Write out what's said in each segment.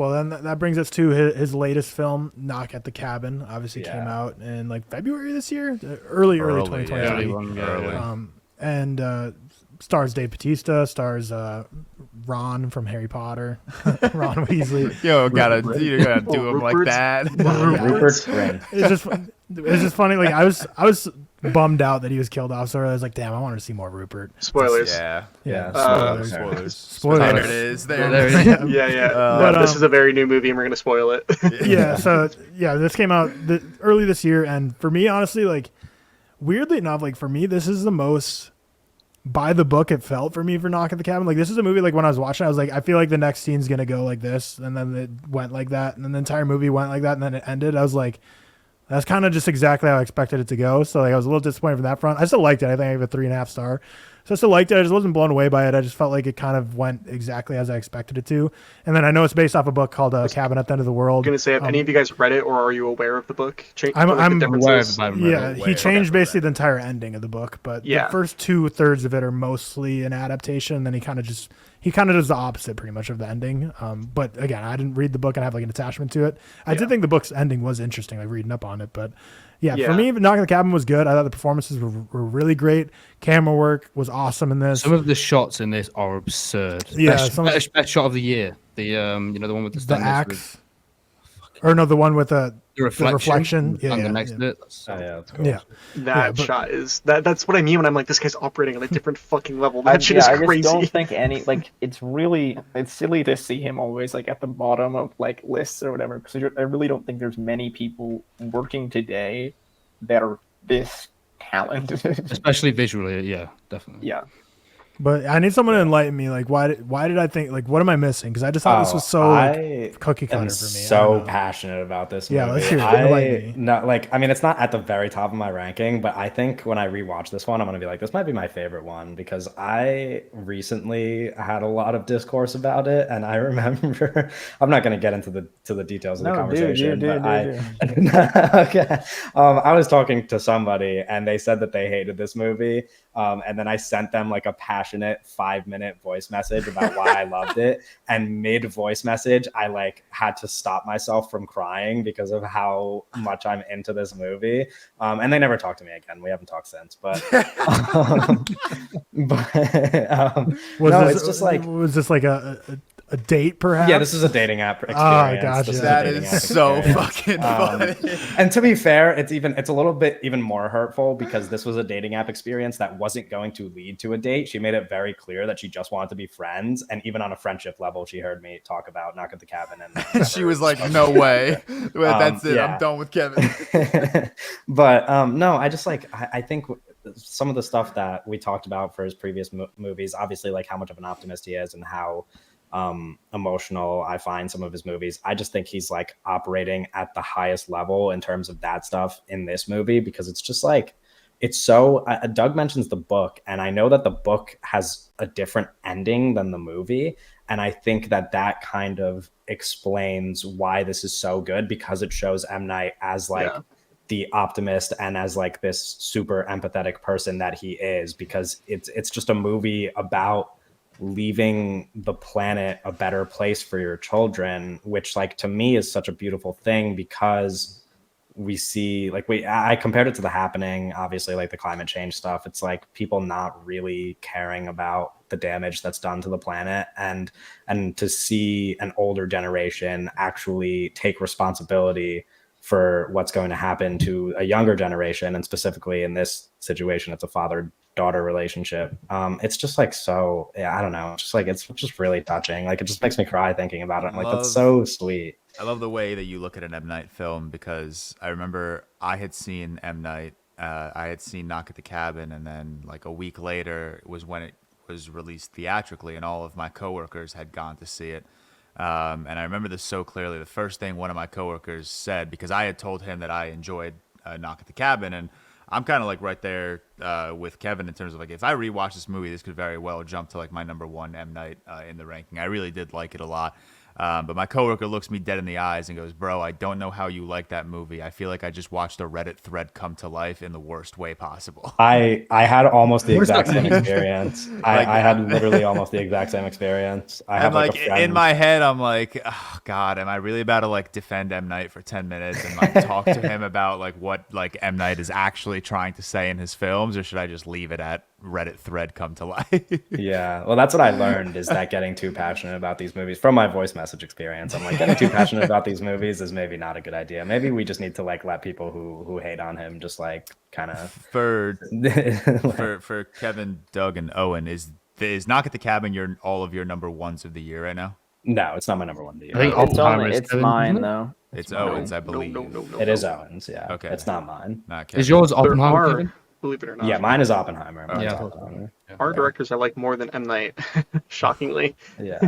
Well, then that brings us to his latest film, Knock at the Cabin. Obviously came out in like February this year, early 2023. And stars Dave Bautista, stars Ron from Harry Potter, Ron Weasley. Yo, you gotta do him like that. Rupert's Grint. It's just funny. Like I was bummed out that he was killed off. So I was like, damn, I wanted to see more Rupert. Spoilers. Spoilers. There it is. Yeah. This is a very new movie, and we're gonna spoil it. This came out early this year, and for me, honestly, like weirdly enough, like for me, this is the most by the book it felt for me for Knock at the Cabin. Like this is a movie, like when I was watching, I was like, I feel like the next scene's gonna go like this, and then it went like that, and then the entire movie went like that, and then it ended. I was like, that's kind of just exactly how I expected it to go. So like I was a little disappointed from that front. I still liked it. I think I gave it a 3.5 star. So I still liked it. I just wasn't blown away by it. I just felt like it kind of went exactly as I expected it to. And then I know it's based off a book called Cabin at the End of the World. I'm gonna say, have any of you guys read it, or are you aware of the book? I'm aware of it. He changed basically the entire ending of the book, but the first 2/3 of it are mostly an adaptation. And then he kind of does the opposite pretty much of the ending. But again, I didn't read the book and have like an attachment to it. I did think the book's ending was interesting, like reading up on it, but for me, Knock at the Cabin was good. I thought the performances were really great. Camera work was awesome in this. Some of the shots in this are absurd. Yeah, best shot of the year. The the one with the axe. Or no, the one with the reflection. Next to it. That's cool. That shot is that's what I mean when I'm like, this guy's operating on a different fucking level. That shit is crazy. I just don't think it's silly to see him always like at the bottom of like lists or whatever, because I really don't think there's many people working today that are this talented, especially visually. Yeah, definitely. Yeah. But I need someone to enlighten me. Like, why did I think, like, what am I missing? Because I just thought this was so cookie cutter for me. So passionate about this movie. Yeah, let's hear it. It's not at the very top of my ranking, but I think when I rewatch this one, I'm gonna be like, this might be my favorite one, because I recently had a lot of discourse about it, and I remember I'm not gonna get into the details of the conversation. Okay. I was talking to somebody, and they said that they hated this movie. And then I sent them like a passionate 5-minute voice message about why I loved it. And mid voice message, I like had to stop myself from crying because of how much I'm into this movie. And they never talked to me again. We haven't talked since, but, was this like a date, perhaps? Yeah, this is a dating app experience. Oh, gotcha. That is so fucking funny. And to be fair, it's a little bit even more hurtful, because this was a dating app experience that wasn't going to lead to a date. She made it very clear that she just wanted to be friends, and even on a friendship level, she heard me talk about Knock at the Cabin, and she was like, "No way, that's it. I'm done with Kevin." But no, I just I think some of the stuff that we talked about for his previous movies, obviously, like how much of an optimist he is and how emotional I find some of his movies. I just think he's like operating at the highest level in terms of that stuff in this movie, because it's just like, it's so Doug mentions the book, and I know that the book has a different ending than the movie, and I think that kind of explains why this is so good, because it shows M. Night as the optimist and as like this super empathetic person that he is, because it's just a movie about leaving the planet a better place for your children, which like to me is such a beautiful thing, because we see I compared it to The Happening, obviously, like the climate change stuff. It's like people not really caring about the damage that's done to the planet, and to see an older generation actually take responsibility for what's going to happen to a younger generation, and specifically in this situation, it's a father-daughter relationship. It's just like I don't know. It's just really touching. Like, it just makes me cry thinking about it. I'm like, that's so sweet. I love the way that you look at an M. Night film, because I remember I had seen M. Night. I had seen Knock at the Cabin, and then like a week later was when it was released theatrically, and all of my coworkers had gone to see it. And I remember this so clearly. The first thing one of my coworkers said, because I had told him that I enjoyed Knock at the Cabin, and I'm kind of like right there with Kevin in terms of like, if I rewatch this movie, this could very well jump to like my number one M. Night in the ranking. I really did like it a lot. But my coworker looks me dead in the eyes and goes, "Bro, I don't know how you like that movie. I feel like I just watched a Reddit thread come to life in the worst way possible." I had almost the exact same experience. I had literally almost the exact same experience. I have like a friend, in my head, I'm like, oh, God, am I really about to like defend M. Night for 10 minutes and like talk to him about like what like M. Night is actually trying to say in his films, or should I just leave it at Reddit thread come to life? Yeah, well, that's what I learned, is that getting too passionate about these movies, from my voice message experience, I'm like, getting too passionate about these movies is maybe not a good idea. Maybe we just need to like let people who hate on him just like kind of for Kevin, Doug, and Owen, is Knock at the Cabin all of your number ones of the year right now? No, it's not my number one of the year. I think It's mine though. It's Owen's, I believe. No. It is Owen's, yeah. Okay. It's not mine. Not Kevin. Is yours There Oppenheimer? are, Kevin? believe it or not. Yeah, mine is Oppenheimer. Mine's Yeah. Oppenheimer. Our directors I like more than M. Night, shockingly. Yeah.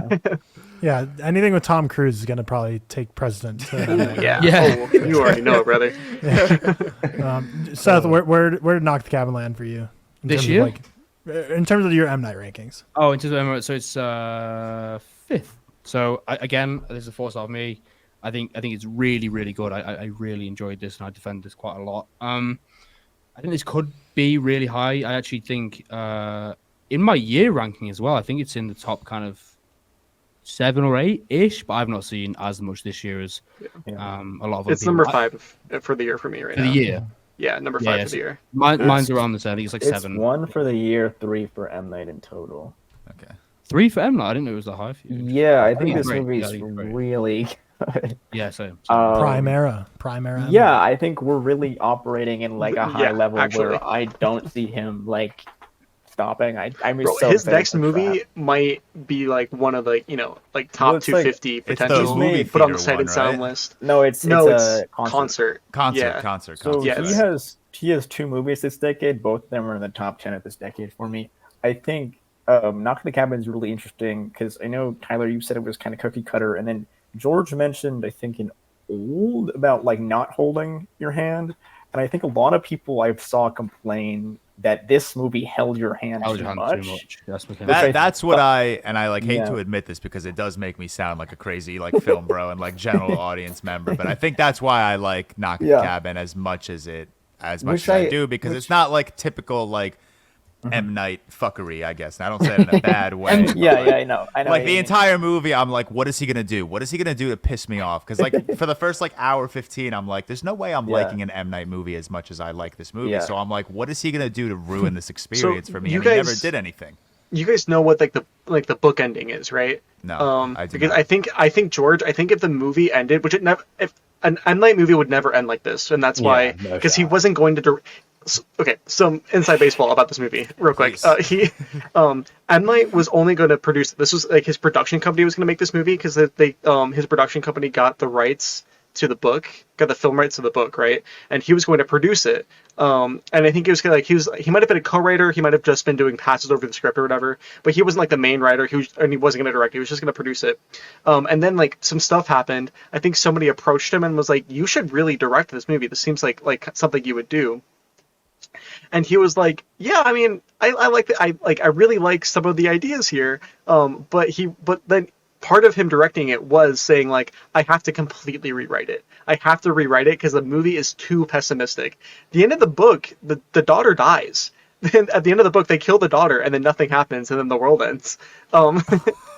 Yeah, anything with Tom Cruise is gonna probably take precedence. Yeah. Yeah. Oh, you already know, brother. Seth, where did Knock the Cabin land for you in This terms year? Of, like, in terms of your M Night rankings? Oh, into the Emirates, so it's fifth. So again, this is a 4-star of me. I think it's really, really good. I really enjoyed this, and I defend this quite a lot. I think this could be really high. I actually think in my year ranking as well, I think it's in the top kind of 7 or 8 ish. But I've not seen as much this year as a lot of. It's number 5 for the year for me right for now. the year. Yeah, number 5 for the year. Mine's around the same. I think it's like It's 7. 1 for the year, 3 for M. Night in total. Okay. 3 for M. Night. I didn't know it was that high for you. Yeah, I think think it's this great. movie's Yeah, I think it's great. really good. Yeah, same. Prime era. Yeah, I think we're really operating in like a high Yeah, level actually. where I don't see him like stopping. I'm Bro, so his excited next for movie Trap. might be like one of the like top Well, it's like- 250 It's the potential. movie Put on the theater sight and one, sound right? list. No, it's No, it's a concert. Yeah. Concert. So Yes. he has 2 movies this decade. Both of them are in the top 10 of this decade for me. I think Knock at the Cabin is really interesting because I know, Tyler, you said it was kind of cookie cutter, and then George mentioned, I think, in Old about like not holding your hand, and I think a lot of people I saw complain that this movie held your hand Held too your hand much. too much. That's what That's what I like hate Yeah. to admit this because it does make me sound like a crazy like film bro and like general audience member, but I think that's why I like Knock at the Cabin as much as I do, because it's not like typical like M. Night fuckery, I guess. And I don't say it in a bad way. but, Yeah, like, yeah, I know. I know. like what the you mean. entire movie, I'm like, what is he gonna do? What is he gonna do to piss me off? Because like for the first like hour 15, I'm like, there's no way I'm liking an M. Night movie as much as I like this movie. Yeah. So I'm like, what is he gonna do to ruin this experience for me? you And he never guys- did anything. You guys know what like the book ending is, right? No, I do because not. I think George, I think if the movie ended, which it never, if an M. Night movie would never end like this, and that's why, no because he shot. wasn't going to. Okay, some inside baseball about this movie, real quick. M. Night was only going to produce. This was like his production company was going to make this movie because his production company got the rights to the book, got the film rights to the book, right? And he was going to produce it. And I think it was like he might have been a co-writer, he might have just been doing passes over the script or whatever, but he wasn't like the main writer. He wasn't going to direct. He was just going to produce it. And then like some stuff happened. I think somebody approached him and was like, "You should really direct this movie. This seems like something you would do." And he was like, "Yeah, I mean, I really like some of the ideas here." But then part of him directing it was saying like, I have to completely rewrite it. I have to rewrite it because the movie is too pessimistic. The end of the book, the daughter dies. Then at the end of the book, they kill the daughter, and then nothing happens, and then the world ends.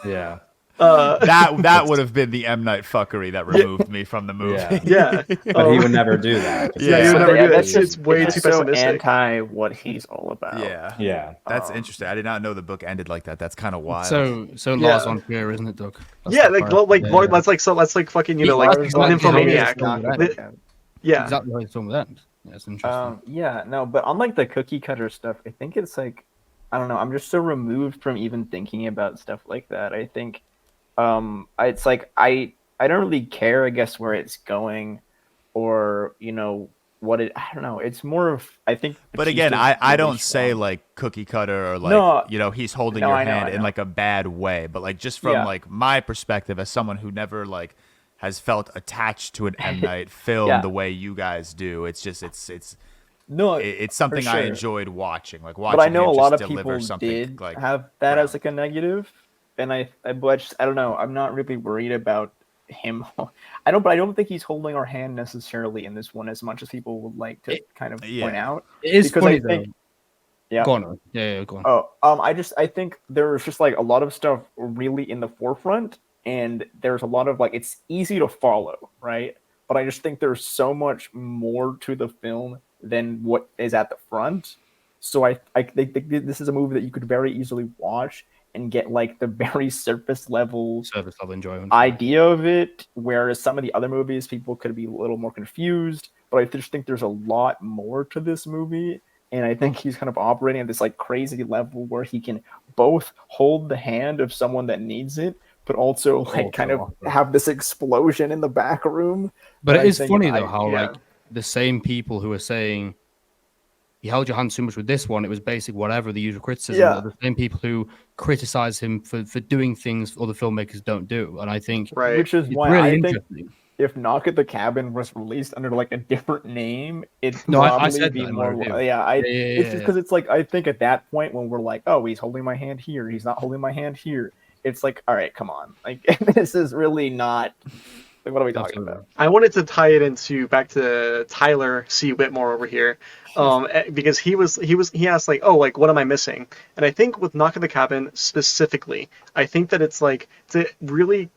Yeah. That would have been the M. Night fuckery that removed me from the movie. Yeah. Yeah, But he would never do that. Yeah, he would never do that. That's It's way just too so pessimistic. anti what he's all about. Yeah. That's interesting. I did not know the book ended like that. That's kind of wild. So Yeah. Lars von Trier, isn't it, Doug? That's Yeah, the part. Yeah. let's like fucking Yeah, like that's exactly nymphomaniac. how it is. Yeah, Exactly how it's film would end. Yeah, it's interesting. Yeah, no, but unlike the cookie cutter stuff, I think it's like, I don't know, I'm just so removed from even thinking about stuff like that. I think it's like I don't really care, I guess, where it's going, or what it. I don't know. It's more of, I think. But again, Batista's I really don't say strong. like cookie cutter or like No. he's holding No, your I know, hand I in know. like a bad way. But like just from like my perspective as someone who never like has felt attached to an M. Night film Yeah. the way you guys do, it's just it's No, something I sure. enjoyed watching. Like watching but I know him a lot just of deliver people something did like have that as like a negative. and but I don't know. I'm not really worried about him. I don't think he's holding our hand necessarily in this one as much as people would like to kind of point out. It is because funny I think, though. yeah. Go on. Yeah, go on. Oh, I think there's just like a lot of stuff really in the forefront, and there's a lot of like it's easy to follow, right? But I just think there's so much more to the film than what is at the front. So I think this is a movie that you could very easily watch and get like the very surface level enjoyment idea of it, whereas some of the other movies people could be a little more confused. But I just think there's a lot more to this movie, and I think he's kind of operating at this like crazy level where he can both hold the hand of someone that needs it, but also like kind of have this explosion in the back room. But it is funny though how like the same people who are saying he held your hand too much with this one, it was basic whatever the usual criticism. Yeah. The same people who criticize him for doing things other filmmakers don't do, and I think which is why really I think interesting. If Knock at the Cabin was released under like a different name, it'd I probably said be that in my more. review. It's just because it's like I think at that point when we're like, oh, he's holding my hand here, he's not holding my hand here. It's like, all right, come on, like this is really not. Like, what are we talking about? I wanted to tie it back to Tyler C. Whitmore over here, because he asked like, oh, like what am I missing? And I think with Knock at the Cabin specifically, I think that it's like to really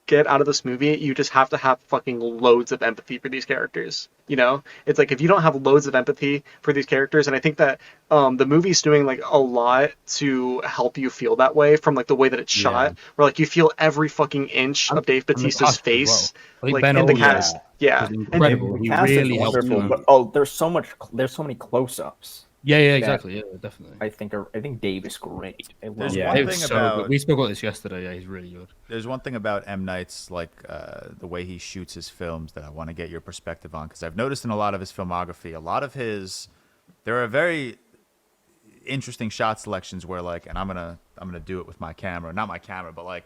get out of this movie, you just have to have fucking loads of empathy for these characters. You know, it's like if you don't have loads of empathy for these characters, and I think that the movie's doing like a lot to help you feel that way from like the way that it's shot, where like you feel every fucking inch of Dave Bautista's face, well. Like in the cast. Yeah, incredible. And the cast is wonderful, but there's so many close-ups. Yeah, exactly. Yeah, definitely. I think Dave is great. There's one thing about we spoke about this yesterday. Yeah, he's really good. There's one thing about M. Night's like the way he shoots his films that I want to get your perspective on, because I've noticed in a lot of his filmography, there are very interesting shot selections where like, and I'm gonna do it with my camera, not my camera, but like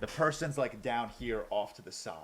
the person's like down here off to the side.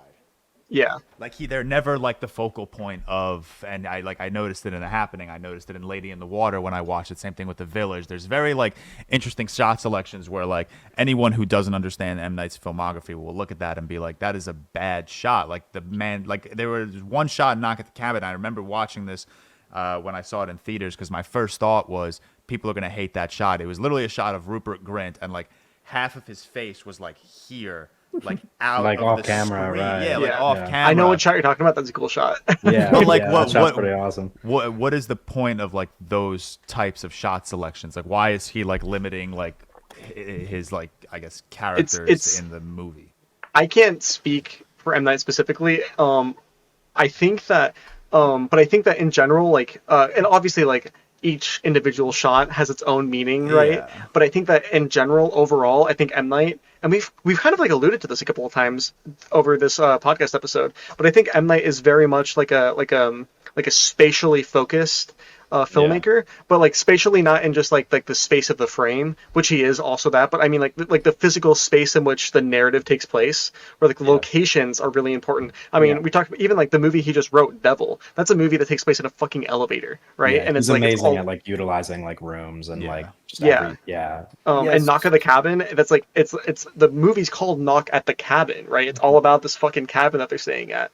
Yeah, like they're never like the focal point of, and I noticed it in The Happening. I noticed it in Lady in the Water when I watched it. Same thing with The Village. There's very like interesting shot selections where like anyone who doesn't understand M. Night's filmography will look at that and be like, that is a bad shot. Like the man, like there was one shot in Knock at the Cabin. I remember watching this when I saw it in theaters, because my first thought was people are gonna hate that shot. It was literally a shot of Rupert Grint, and like half of his face was like here. Like out like of off the camera, screen. right? Yeah, like off camera. I know what shot you're talking about. That's a cool shot. Yeah, but like that shot's pretty awesome. What is the point of like those types of shot selections? Like, why is he like limiting like his like I guess characters in the movie? I can't speak for M. Night specifically. I think that, but I think that in general, like, and obviously like each individual shot has its own meaning, right? Yeah. But I think that in general, overall, I think M. Night, and we've kind of like alluded to this a couple of times over this podcast episode, but I think M. Night is very much like a spatially focused filmmaker, but like spatially not in just like the space of the frame, which he is also that, but I mean like the physical space in which the narrative takes place, where like locations are really important. I mean, we talked about even like the movie he just wrote, Devil. That's a movie that takes place in a fucking elevator, right? Yeah, and it's he's like amazing at like utilizing like rooms and like just and Knock at the Cabin, that's like it's the movie's called Knock at the Cabin, right? It's all about this fucking cabin that they're staying at.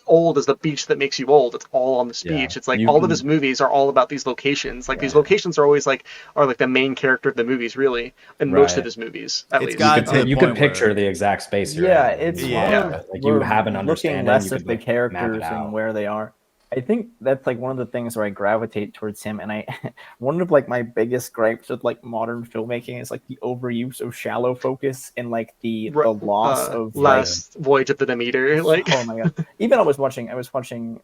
Old is the beach that makes you old. It's all on this beach. It's like all of his movies are all about these locations. Like these locations are always like the main character of the movies, really, in most of his movies. At least you can picture the exact space. It's like you have an understanding. Looking less at the characters and where they are. I think that's like one of the things where I gravitate towards him, and one of like my biggest gripes with like modern filmmaking is like the overuse of shallow focus and like the loss of Last Voyage of the Demeter. Like, oh my god! Even I was watching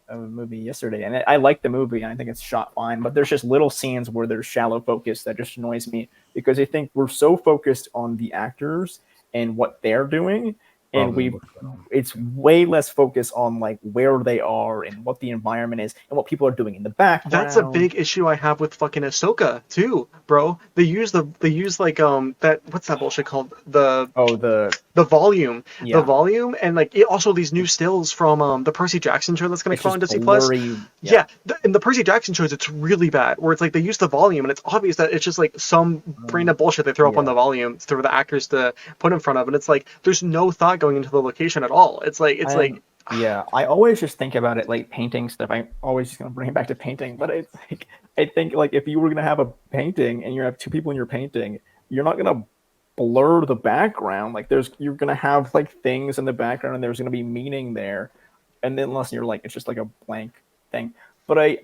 a movie yesterday, and I like the movie, and I think it's shot fine, but there's just little scenes where there's shallow focus that just annoys me, because I think we're so focused on the actors and what they're doing. And it's way less focused on like where they are and what the environment is and what people are doing in the background. That's a big issue I have with fucking Ahsoka too, bro. They use like that. What's that bullshit called? the volume, Yeah. and like also these new stills from the Percy Jackson show that's going to It's come out on just Disney Plus. blurry. Yeah, in the Percy Jackson shows, it's really bad. Where it's like they use the volume, and it's obvious that it's just like some brain of bullshit they throw up on the volume for the actors to put in front of, and it's like there's no thought going into the location at all. It's like Yeah, I always just think about it like painting stuff. I'm always just gonna bring it back to painting, but it's like I think like if you were gonna have a painting and you have two people in your painting, you're not gonna blur the background. Like you're gonna have like things in the background and there's gonna be meaning there, and then unless you're like it's just like a blank thing. But I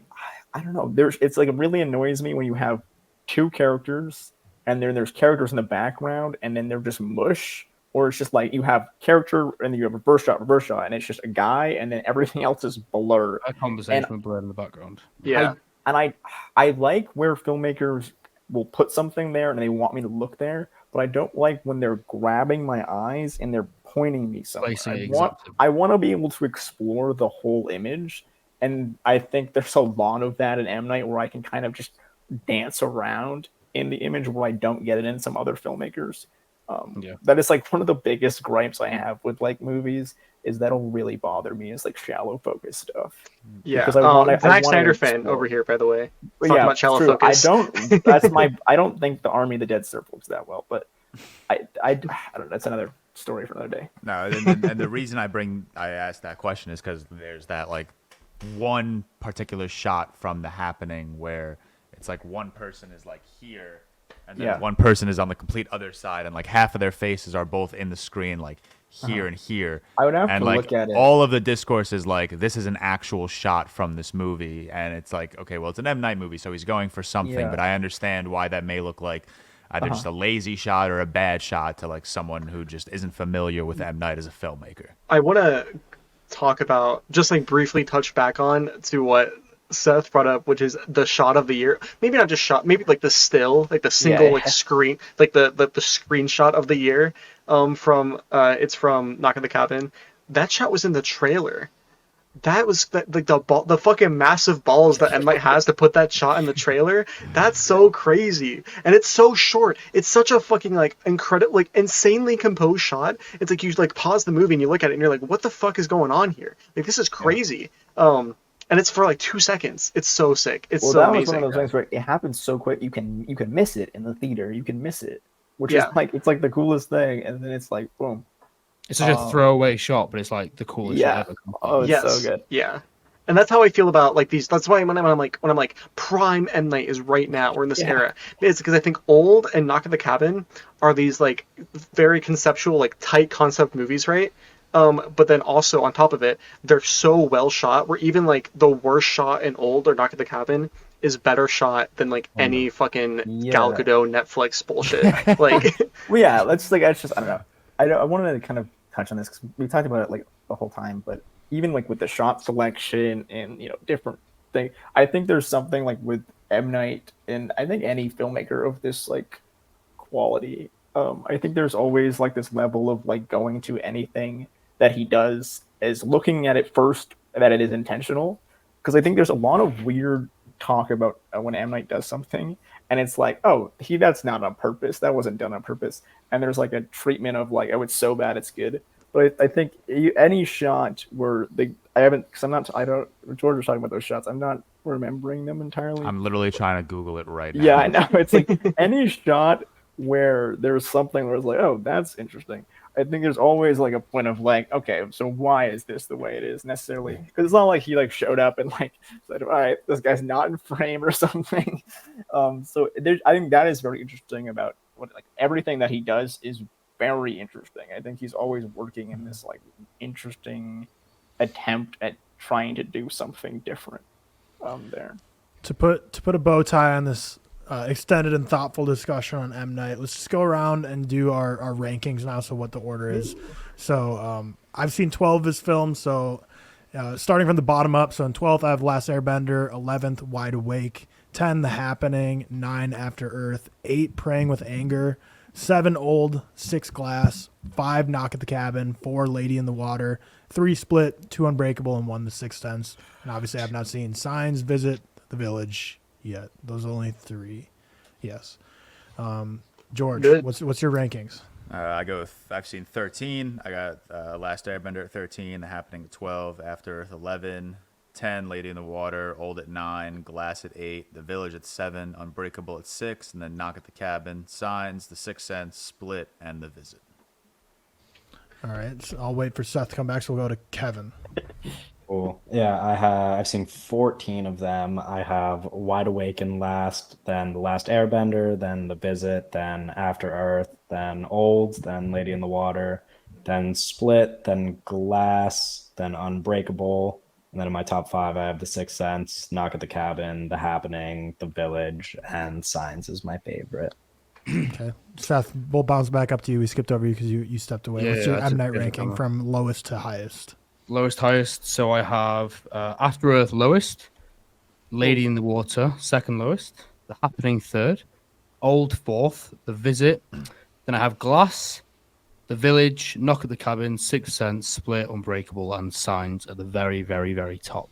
don't know. It's like it really annoys me when you have two characters and then there's characters in the background and then they're just mush. Or it's just like you have character and then you have reverse shot, and it's just a guy, and then everything else is blurred. A conversation with blurred in the background. yeah. I like where filmmakers will put something there and they want me to look there, but I don't like when they're grabbing my eyes and they're pointing me somewhere. I want to be able to explore the whole image, and I think there's a lot of that in M. Night where I can kind of just dance around in the image where I don't get it in some other filmmakers. That is like one of the biggest gripes I have with like movies is that'll really bother me is like shallow focus stuff. Yeah, because I Zack Snyder fan over here, by the way. Talking about shallow true. focus. I don't think the Army of the Dead stuff works that well, but I don't know. That's another story for another day. No, and the reason I asked that question is because there's that like one particular shot from The Happening where it's like one person is like here. And then one person is on the complete other side, and like half of their faces are both in the screen, like here and here. I would have and to like look at it. all of the discourse is like this is an actual shot from this movie, and it's like okay, well it's an M. Night movie, so he's going for something, but I understand why that may look like either just a lazy shot or a bad shot to like someone who just isn't familiar with M. Night as a filmmaker. I want to talk about just like briefly touch back on to what Seth brought up, which is the shot of the year. Maybe not just shot, maybe like the still, like the single like screen, like the screenshot of the year. It's from Knock at the Cabin. That shot was in the trailer. That was like the fucking massive balls that M. Night has to put that shot in the trailer. That's so crazy, and it's so short. It's such a fucking like incredible, like insanely composed shot. It's like you like pause the movie and you look at it and you're like, what the fuck is going on here? Like this is crazy. And it's for like 2 seconds. It's so sick. It's so amazing. That was one of those things where it happens so quick. You can miss it in the theater. You can miss it, which is like it's like the coolest thing. And then it's like boom. It's such a throwaway shot, but it's like the coolest shot ever. Oh, it's so good. Yeah. And that's how I feel about like these. That's why when I'm like prime M. Night is right now. We're in this era. It's because I think Old and Knock at the Cabin are these like very conceptual, like tight concept movies, right? But then also on top of it, they're so well shot where even like the worst shot in Old or Knock at the Cabin is better shot than like any fucking Gal Gadot Netflix bullshit. Like, well, yeah, that's just I don't know. I wanted to kind of touch on this because we talked about it like the whole time, but even like with the shot selection and different thing, I think there's something like with M. Night and I think any filmmaker of this like quality. I think there's always like this level of like going to anything that he does is looking at it first that it is intentional, because I think there's a lot of weird talk about when M. Night does something and it's like, oh, that's not on purpose, that wasn't done on purpose, and there's like a treatment of like, oh, it's so bad it's good. But I think any shot where George was talking about those shots, I'm not remembering them entirely. I'm literally trying to Google it right now. Yeah, I know. It's like any shot where there's something where it's like, oh, that's interesting. I think there's always like a point of like, okay, so why is this the way it is necessarily? Because it's not like he like showed up and like said, all right, this guy's not in frame or something. So I think that is very interesting about what like everything that he does is very interesting. I think he's always working in this like interesting attempt at trying to do something different there. To put a bow tie on this extended and thoughtful discussion on M. Night, let's just go around and do our rankings now, so what the order is. So I've seen 12 of his films, so starting from the bottom up. So in 12th I have Last Airbender, 11th Wide Awake, 10 The Happening, 9 After Earth, 8 Praying with Anger, 7 Old, 6 Glass, 5 Knock at the Cabin, 4 Lady in the Water, 3 Split, 2 Unbreakable, and 1 The Sixth Sense. And obviously I've not seen Signs, Visit, The Village yet. Those are only 3. Yes. George, Good. what's your rankings? I've seen 13. I got Last Airbender at 13, The Happening at 12, After Earth 11, 10, Lady in the Water, Old at 9, Glass at 8, The Village at 7, Unbreakable at 6, and then Knock at the Cabin, Signs, The Sixth Sense, Split, and The Visit. All right, so I'll wait for Seth to come back. So we'll go to Kevin. Cool. Yeah, I've seen 14 of them. I have Wide Awake and Last, then The Last Airbender, then The Visit, then After Earth, then Old, then Lady in the Water, then Split, then Glass, then Unbreakable. And then in my top 5, I have The Sixth Sense, Knock at the Cabin, The Happening, The Village, and Signs is my favorite. Okay, Seth, we'll bounce back up to you. We skipped over you because you stepped away. Yeah, What's your that's M. a Night good ranking one. from lowest to highest? Lowest, highest. So I have After Earth lowest, Lady in the Water second lowest, The Happening third, Old fourth, The Visit. Then I have Glass, The Village, Knock at the Cabin, Sixth Sense, Split, Unbreakable, and Signs at the very, very, very top.